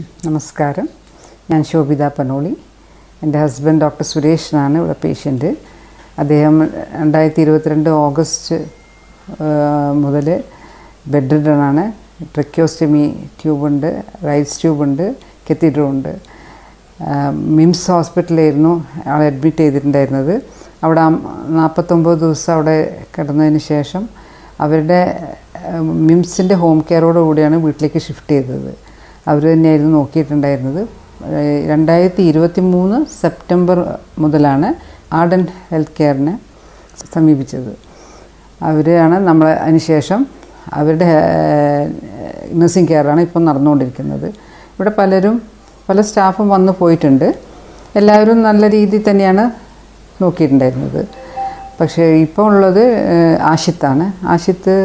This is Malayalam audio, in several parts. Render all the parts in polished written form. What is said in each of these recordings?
നമസ്കാരം. ഞാൻ ശോഭിത പനോളി. എൻ്റെ ഹസ്ബൻഡ് ഡോക്ടർ സുരേഷനാണ് ഇവിടെ പേഷ്യൻറ്റ്. അദ്ദേഹം 2022 ഓഗസ്റ്റ് മുതൽ ബെഡ് റിഡനാണ്. ട്രക്കിയോസ്റ്റമി ട്യൂബുണ്ട്, റൈറ്റ്സ് ട്യൂബുണ്ട്, കത്തീഡറുണ്ട്. മിംസ് ഹോസ്പിറ്റലായിരുന്നു ആളെ അഡ്മിറ്റ് ചെയ്തിട്ടുണ്ടായിരുന്നത്. അവിടെ 49 ദിവസം അവിടെ കിടന്നതിന് ശേഷം അവരുടെ മിംസിൻ്റെ ഹോം കെയറോടുകൂടിയാണ് വീട്ടിലേക്ക് ഷിഫ്റ്റ് ചെയ്തത്. അവർ തന്നെയായിരുന്നു നോക്കിയിട്ടുണ്ടായിരുന്നത്. 2023 സെപ്റ്റംബർ മുതലാണ് ആർഡൻ ഹെൽത്ത് കെയറിനെ സമീപിച്ചത്. അവരാണ് നമ്മളെ അതിനുശേഷം അവരുടെ നഴ്സിംഗ് കെയറാണ് ഇപ്പം നടന്നുകൊണ്ടിരിക്കുന്നത്. ഇവിടെ പല സ്റ്റാഫും വന്ന് പോയിട്ടുണ്ട്. എല്ലാവരും നല്ല രീതിയിൽ തന്നെയാണ് നോക്കിയിട്ടുണ്ടായിരുന്നത്. പക്ഷേ ഇപ്പോൾ ഉള്ളത് ആഷിത്താണ്. ആഷിത്ത്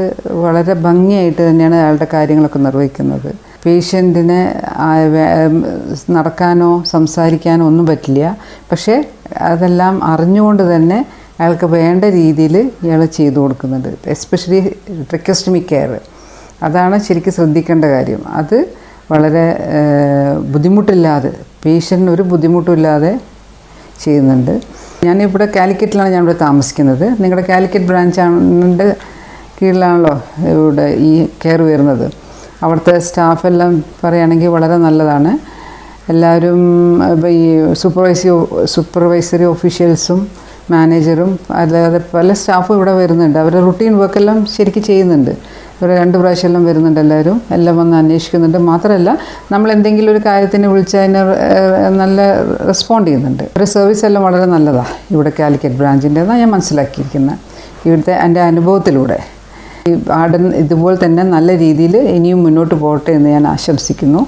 വളരെ ഭംഗിയായിട്ട് തന്നെയാണ് അയാളുടെ കാര്യങ്ങളൊക്കെ നിർവഹിക്കുന്നത്. പേഷ്യൻറ്റിന് നടക്കാനോ സംസാരിക്കാനോ ഒന്നും പറ്റില്ല. പക്ഷേ അതെല്ലാം അറിഞ്ഞുകൊണ്ട് തന്നെ അയാൾക്ക് വേണ്ട രീതിയിൽ ഇയാൾ ചെയ്തു കൊടുക്കുന്നുണ്ട്. എസ്പെഷ്യലി ട്രക്കിയോസ്റ്റമി കെയർ, അതാണ് ശരിക്കും ശ്രദ്ധിക്കേണ്ട കാര്യം. അത് വളരെ ബുദ്ധിമുട്ടില്ലാതെ, പേഷ്യൻറ്റിന് ഒരു ബുദ്ധിമുട്ടുമില്ലാതെ ചെയ്യുന്നുണ്ട്. ഞാനിവിടെ കാലിക്കറ്റിലാണ് ഞാനിവിടെ താമസിക്കുന്നത്. നിങ്ങളുടെ കാലിക്കറ്റ് ബ്രാഞ്ചാണിൻ്റെ കീഴിലാണല്ലോ ഇവിടെ ഈ കെയർ വരുന്നത്. അവിടുത്തെ സ്റ്റാഫെല്ലാം പറയുകയാണെങ്കിൽ വളരെ നല്ലതാണ്. എല്ലാവരും ഈ സൂപ്പർവൈസറി ഓഫീഷ്യൽസും മാനേജറും അല്ലാതെ പല സ്റ്റാഫും ഇവിടെ വരുന്നുണ്ട്. അവരുടെ റുട്ടീൻ വർക്കെല്ലാം ശരിക്കും ചെയ്യുന്നുണ്ട്. ഇവിടെ 2 പ്രാവശ്യമെല്ലാം വരുന്നുണ്ട്. എല്ലാം വന്ന് അന്വേഷിക്കുന്നുണ്ട്. മാത്രമല്ല, നമ്മൾ എന്തെങ്കിലും ഒരു കാര്യത്തിന് വിളിച്ചാൽ അതിന് നല്ല റെസ്പോണ്ട് ചെയ്യുന്നുണ്ട്. ഒരു സർവീസ് എല്ലാം വളരെ നല്ലതാണ് ഇവിടെ കാലിക്കറ്റ് ബ്രാഞ്ചിൻ്റെ എന്നാണ് ഞാൻ മനസ്സിലാക്കിയിരിക്കുന്നത്. ഇവിടുത്തെ എൻ്റെ അനുഭവത്തിലൂടെ ഈ ആർഡൻ ഇതുപോലെ തന്നെ നല്ല രീതിയിൽ ഇനിയും മുന്നോട്ട് പോകട്ടെ എന്ന് ഞാൻ ആശംസിക്കുന്നു.